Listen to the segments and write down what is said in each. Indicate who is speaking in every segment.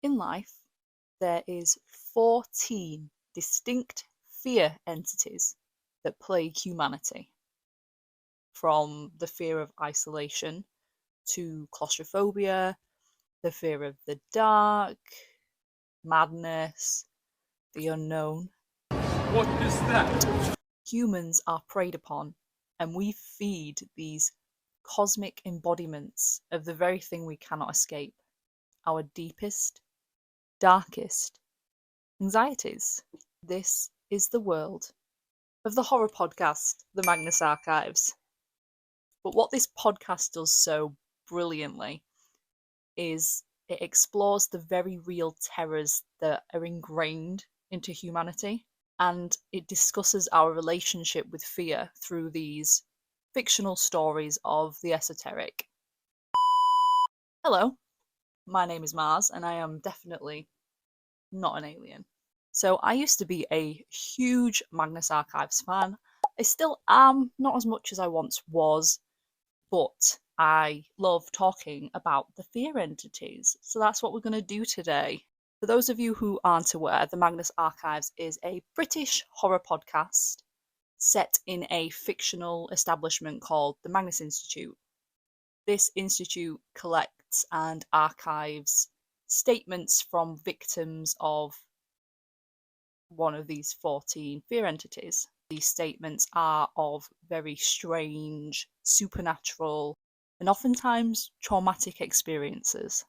Speaker 1: In life, there is 14 distinct fear entities that plague humanity, from the fear of isolation to claustrophobia, the fear of the dark, madness, the unknown.
Speaker 2: What is that?
Speaker 1: Humans are preyed upon, and we feed these cosmic embodiments of the very thing we cannot escape, our deepest, darkest anxieties. This is the world of the horror podcast, the Magnus Archives. But what this podcast does so brilliantly is it explores the very real terrors that are ingrained into humanity, and it discusses our relationship with fear through these fictional stories of the esoteric. Hello, my name is Mars, and I am definitely not an alien. So I used to be a huge Magnus Archives fan. I still am, not as much as I once was, but I love talking about the fear entities. So that's what we're going to do today. For those of you who aren't aware, the Magnus Archives is a British horror podcast set in a fictional establishment called the Magnus Institute. This institute collects and archives statements from victims of one of these 14 fear entities. These statements are of very strange, supernatural, and oftentimes traumatic experiences.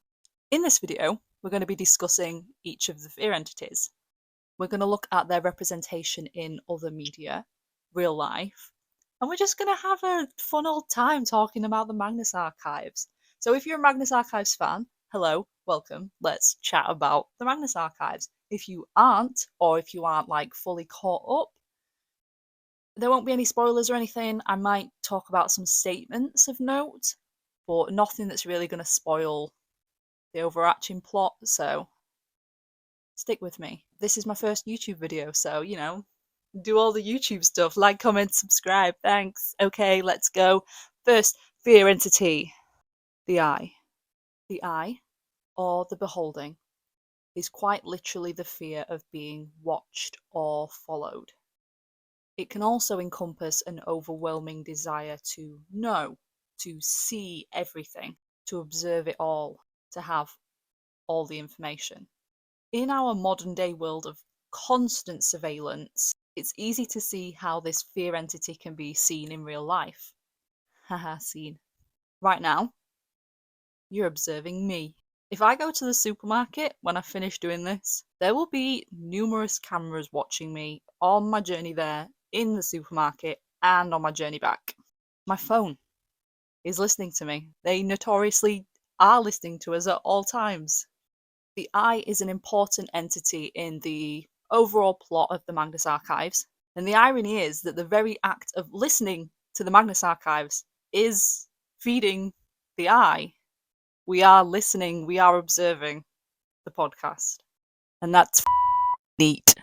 Speaker 1: In this video, we're going to be discussing each of the fear entities. We're going to look at their representation in other media, real life, and we're just going to have a fun old time talking about the Magnus Archives. So if you're a Magnus Archives fan, hello, welcome, let's chat about the Magnus Archives. If you aren't, or if you aren't like fully caught up, there won't be any spoilers or anything. I might talk about some statements of note, but nothing that's really going to spoil the overarching plot, so stick with me. This is my first YouTube video, so, do all the YouTube stuff. Like, comment, subscribe. Thanks. Okay, let's go. First, fear entity. The eye. The eye, or the beholding, is quite literally the fear of being watched or followed. It can also encompass an overwhelming desire to know, to see everything, to observe it all, to have all the information. In our modern day world of constant surveillance, it's easy to see how this fear entity can be seen in real life. Haha, seen. Right now, you're observing me. If I go to the supermarket when I finish doing this, there will be numerous cameras watching me on my journey there, in the supermarket, and on my journey back. My phone is listening to me. They notoriously are listening to us at all times. The eye is an important entity in the overall plot of the Magnus Archives, and the irony is that the very act of listening to the Magnus Archives is feeding the eye. We are listening, we are observing the podcast, and that's neat.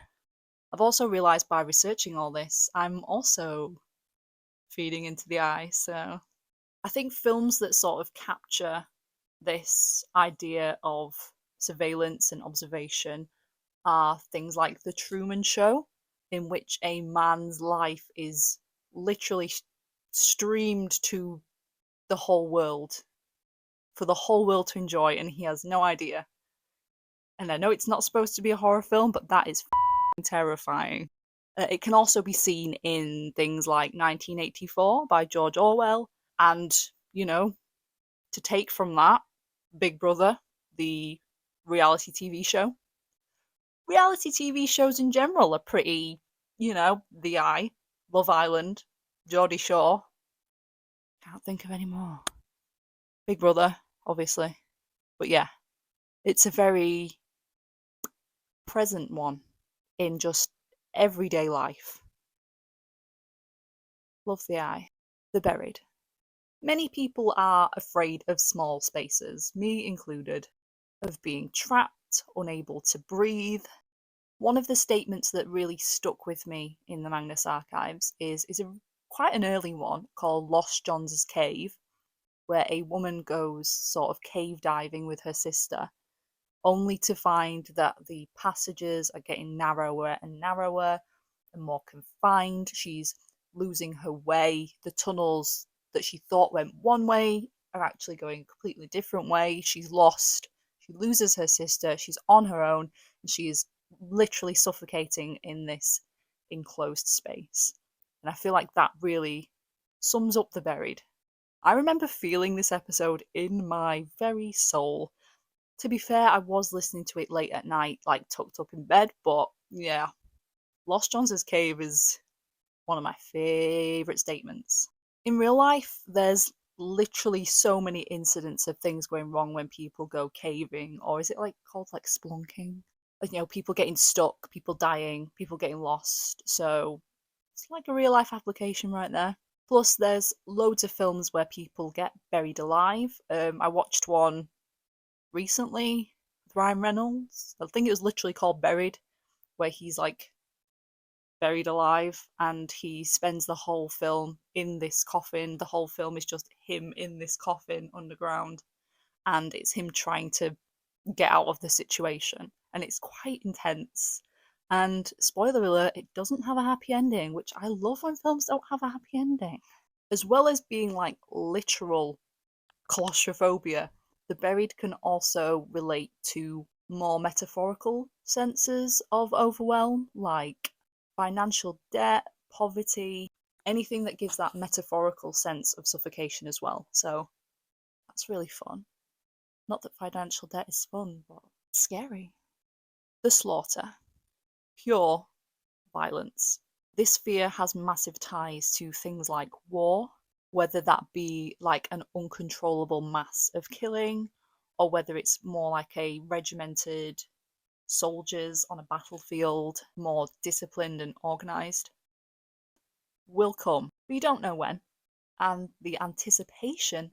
Speaker 1: I've also realised by researching all this, I'm also feeding into the eye, so I think films that sort of capture this idea of surveillance and observation are things like The Truman Show, in which a man's life is literally streamed to the whole world for the whole world to enjoy, and he has no idea. And I know it's not supposed to be a horror film, but that is terrifying. It can also be seen in things like 1984 by George Orwell, and, to take from that, Big Brother, the reality TV show. Reality TV shows in general are pretty, The Eye, Love Island, Geordie Shore. Can't think of any more. Big Brother, obviously. But yeah, it's a very present one in just everyday life. Love the Eye. The Buried. Many people are afraid of small spaces, me included, of being trapped, unable to breathe. One of the statements that really stuck with me in the Magnus Archives is quite an early one called Lost John's Cave, where a woman goes sort of cave diving with her sister, only to find that the passages are getting narrower and narrower and more confined. She's losing her way. The tunnels that she thought went one way are actually going a completely different way. She's lost. She loses her sister. She's on her own, and she is literally suffocating in this enclosed space. And I feel like that really sums up The Buried. I remember feeling this episode in my very soul. To be fair, I was listening to it late at night, like tucked up in bed, but yeah, Lost John's Cave is one of my favourite statements. In real life, there's literally so many incidents of things going wrong when people go caving, or is it like called like splunking? Like, you know, people getting stuck, people dying, people getting lost. So it's like a real life application right there. Plus, there's loads of films where people get buried alive. I watched one recently with Ryan Reynolds. I think it was literally called Buried, where he's like buried alive and he spends the whole film in this coffin. The whole film is just him in this coffin underground, and it's him trying to get out of the situation. And it's quite intense. And spoiler alert, it doesn't have a happy ending, which I love when films don't have a happy ending. As well as being like literal claustrophobia, The Buried can also relate to more metaphorical senses of overwhelm, like financial debt, poverty, anything that gives that metaphorical sense of suffocation as well. So that's really fun. Not that financial debt is fun, but it's scary. The Slaughter. Pure violence. This fear has massive ties to things like war, whether that be like an uncontrollable mass of killing, or whether it's more like a regimented soldiers on a battlefield, more disciplined and organised. Will come, but you don't know when, and the anticipation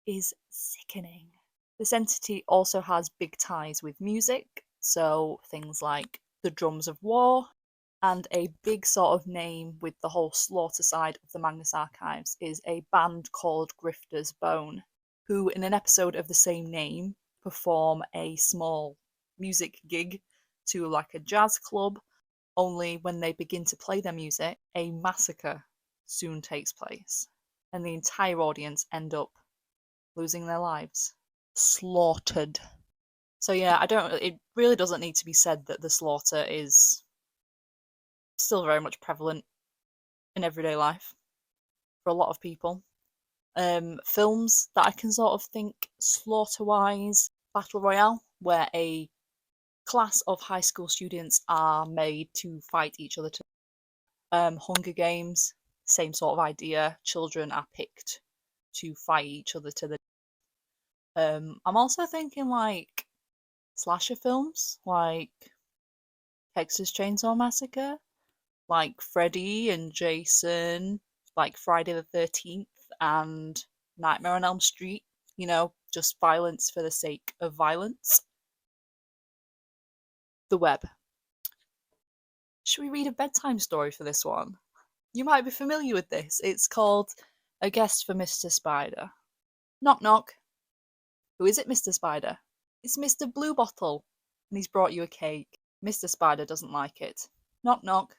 Speaker 1: is sickening. This entity also has big ties with music, so things like the Drums of War, and a big sort of name with the whole slaughter side of the Magnus Archives is a band called Grifter's Bone, who in an episode of the same name perform a small music gig to like a jazz club, only when they begin to play their music, a massacre soon takes place, and the entire audience end up losing their lives. Slaughtered. So yeah, it really doesn't need to be said that the slaughter is still very much prevalent in everyday life for a lot of people. Films that I can sort of think slaughter-wise, Battle Royale, where a class of high school students are made to fight each other. Hunger Games, same sort of idea. Children are picked to fight each other to the. I'm also thinking like slasher films, like Texas Chainsaw Massacre, like Freddy and Jason, like Friday the 13th and Nightmare on Elm Street, you know, just violence for the sake of violence. The Web. Should we read a bedtime story for this one? You might be familiar with this. It's called A Guest for Mr. Spider. Knock knock. Who is it, Mr. Spider? It's Mr. Bluebottle, and he's brought you a cake. Mr. Spider doesn't like it. Knock knock.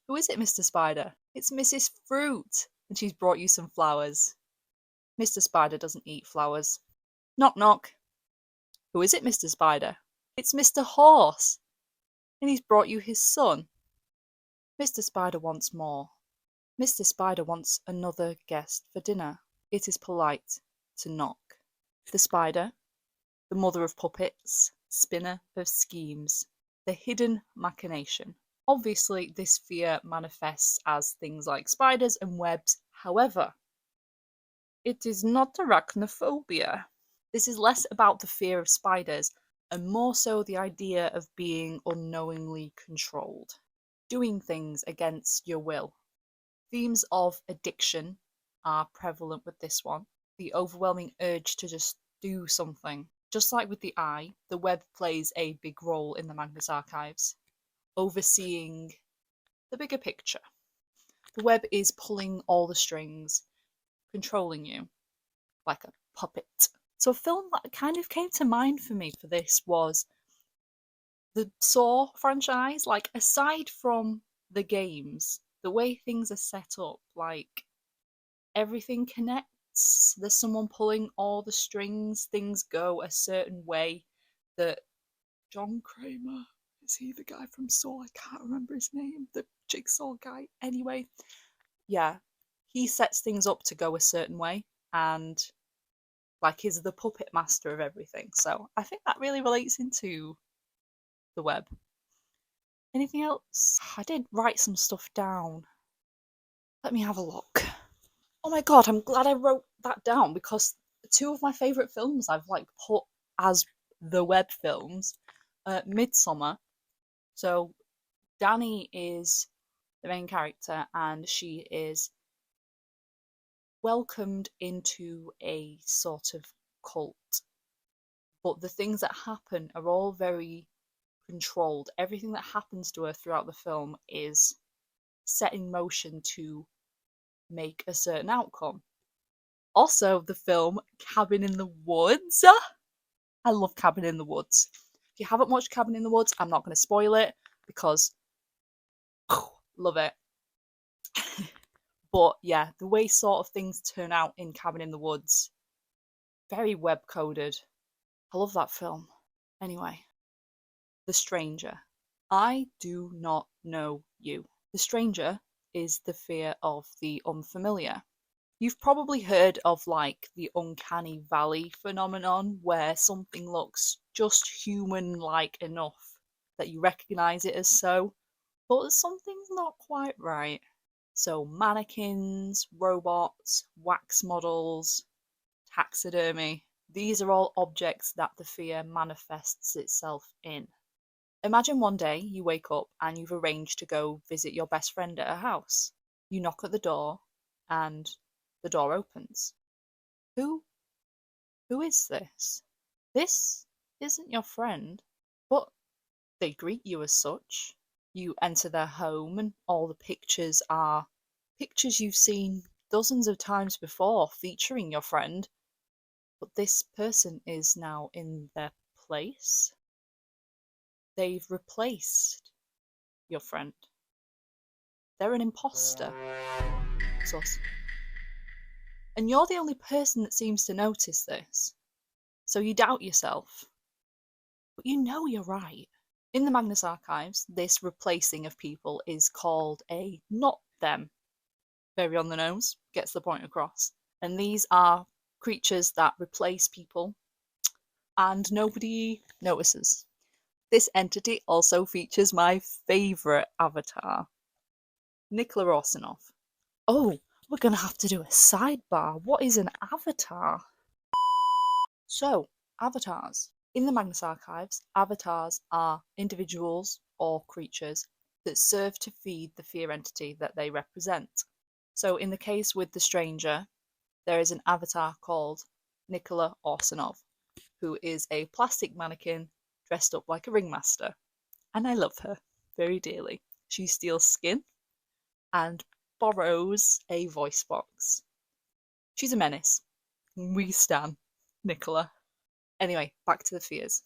Speaker 1: Who is it, Mr. Spider? It's Mrs. Fruit, and she's brought you some flowers. Mr. Spider doesn't eat flowers. Knock knock. Who is it, Mr. Spider? It's Mr. Horse, and he's brought you his son. Mr. Spider wants more. Mr. Spider wants another guest for dinner. It is polite to knock. The spider, the mother of puppets, spinner of schemes, the hidden machination. Obviously, this fear manifests as things like spiders and webs. However, it is not arachnophobia. This is less about the fear of spiders and more so the idea of being unknowingly controlled, doing things against your will. Themes of addiction are prevalent with this one. The overwhelming urge to just do something. Just like with the eye, the web plays a big role in the Magnus Archives, overseeing the bigger picture. The web is pulling all the strings, controlling you like a puppet. So a film that kind of came to mind for me for this was the Saw franchise. Like, aside from the games, the way things are set up, like everything connects. There's someone pulling all the strings, things go a certain way that John Kramer, is he the guy from Saw? I can't remember his name, the jigsaw guy. Anyway, yeah, he sets things up to go a certain way, and like he's the puppet master of everything. So I think that really relates into the web. Anything else? I did write some stuff down. Let me have a look. Oh my god, I'm glad I wrote that down because two of my favourite films I've like put as the web films. Midsummer. So Danny is the main character and she is welcomed into a sort of cult. But the things that happen are all very controlled. Everything that happens to her throughout the film is set in motion to make a certain outcome. Also, the film Cabin in the Woods. I love Cabin in the Woods. If you haven't watched Cabin in the Woods, I'm not going to spoil it because love it. But yeah, the way sort of things turn out in Cabin in the Woods, very web coded. I love that film. Anyway, The Stranger. I do not know you. The stranger is the fear of the unfamiliar. You've probably heard of like the uncanny valley phenomenon where something looks just human-like enough that you recognize it as so, but something's not quite right. So mannequins, robots, wax models, taxidermy, these are all objects that the fear manifests itself in. Imagine one day you wake up and you've arranged to go visit your best friend at her house. You knock at the door and the door opens. Who who is this? This isn't your friend. But they greet you as such. You enter their home and all the pictures are pictures you've seen dozens of times before featuring your friend. But this person is now in their place. They've replaced your friend. They're an imposter. Sus. And you're the only person that seems to notice this. So you doubt yourself. But you know you're right. In the Magnus Archives, this replacing of people is called a not them. Very on the nose, gets the point across. And these are creatures that replace people and nobody notices. This entity also features my favourite avatar, Nikola Orsanov. Oh, we're going to have to do a sidebar. What is an avatar? So, avatars. In the Magnus Archives, avatars are individuals or creatures that serve to feed the fear entity that they represent. So, in the case with the stranger, there is an avatar called Nikola Orsanov, who is a plastic mannequin dressed up like a ringmaster. And I love her very dearly. She steals skin and borrows a voice box. She's a menace. We stan Nicola. Anyway, back to the fears.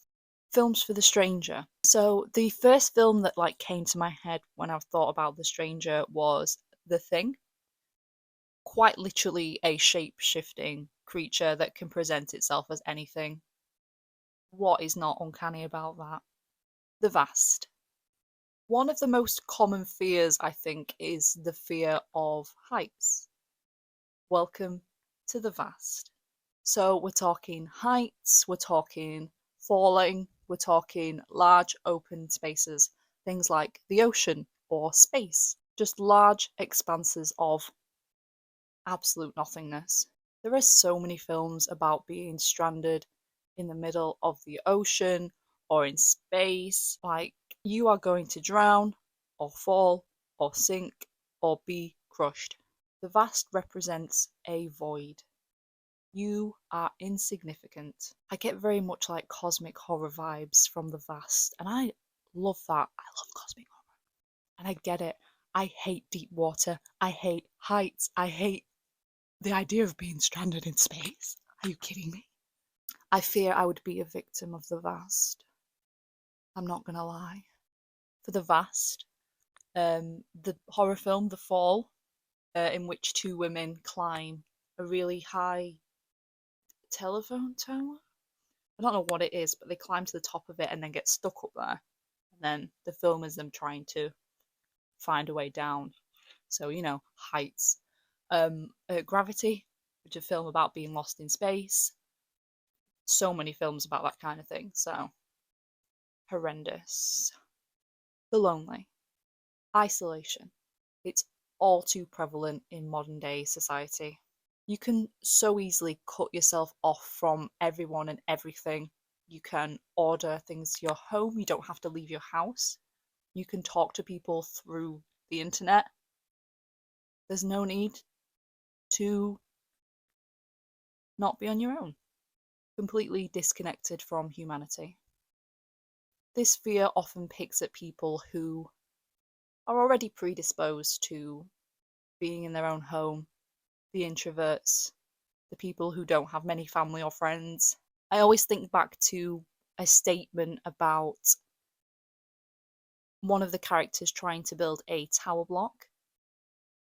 Speaker 1: Films for the stranger. So the first film that like came to my head when I thought about the stranger was The Thing. Quite literally a shape-shifting creature that can present itself as anything. What is not uncanny about that? The Vast. One of the most common fears, I think, is the fear of heights. Welcome to the vast. So we're talking heights, we're talking falling, we're talking large open spaces, things like the ocean or space, just large expanses of absolute nothingness. There are so many films about being stranded in the middle of the ocean or in space, like you are going to drown or fall or sink or be crushed. The vast represents a void. You are insignificant. I get very much like cosmic horror vibes from the vast, and I love that. I love cosmic horror. And I get it. I hate deep water. I hate heights. I hate the idea of being stranded in space. Are you kidding me? I fear I would be a victim of the vast. I'm not gonna lie. For the vast, the horror film The Fall, in which two women climb a really high telephone tower. I don't know what it is, but they climb to the top of it and then get stuck up there. And then the film is them trying to find a way down. So, you know, heights. Gravity, which is a film about being lost in space. So many films about that kind of thing. So, horrendous. The lonely. Isolation. It's all too prevalent in modern day society. You can so easily cut yourself off from everyone and everything. You can order things to your home. You don't have to leave your house. You can talk to people through the internet. There's no need to not be on your own, completely disconnected from humanity. This fear often picks at people who are already predisposed to being in their own home, the introverts, the people who don't have many family or friends. I always think back to a statement about one of the characters trying to build a tower block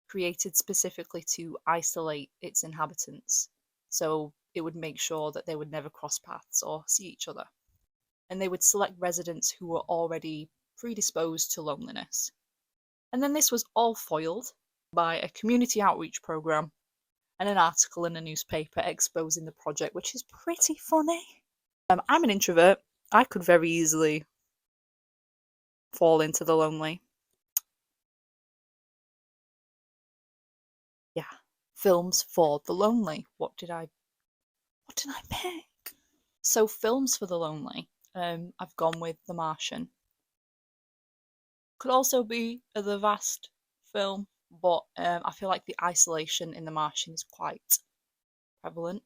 Speaker 1: created specifically to isolate its inhabitants, so it would make sure that they would never cross paths or see each other. And they would select residents who were already predisposed to loneliness. And then this was all foiled by a community outreach program and an article in a newspaper exposing the project, which is pretty funny. I'm an introvert. I could very easily fall into the lonely. Yeah. Films for the lonely. What did I pick? So films for the lonely. I've gone with The Martian. Could also be The Vast film, but I feel like the isolation in The Martian is quite prevalent.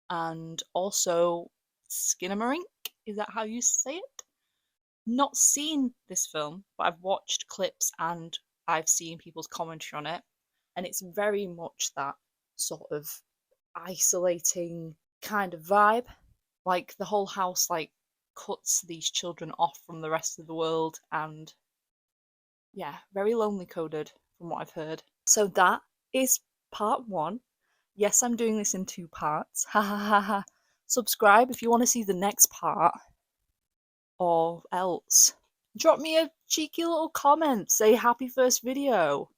Speaker 1: And also Skinamarink, is that how you say it? Not seen this film, but I've watched clips and I've seen people's commentary on it, and it's very much that sort of isolating kind of vibe. Like the whole house like cuts these children off from the rest of the world, and yeah, very lonely coded from what I've heard. So that is part one. Yes, I'm doing this in two parts. Ha ha ha ha. Subscribe if you want to see the next part, or else drop me a cheeky little comment, say happy first video,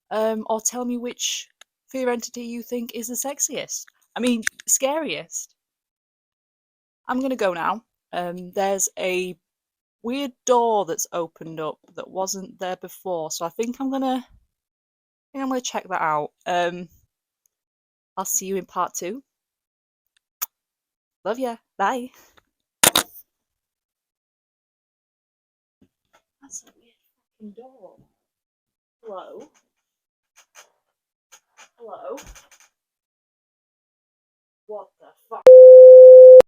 Speaker 1: or tell me which fear entity you think is the sexiest. I mean, scariest. I'm gonna go now. There's a weird door that's opened up that wasn't there before, so I think I'm gonna check that out. I'll see you in part two. Love ya. Bye. That's a weird fucking door. Hello? Hello? What the fuck?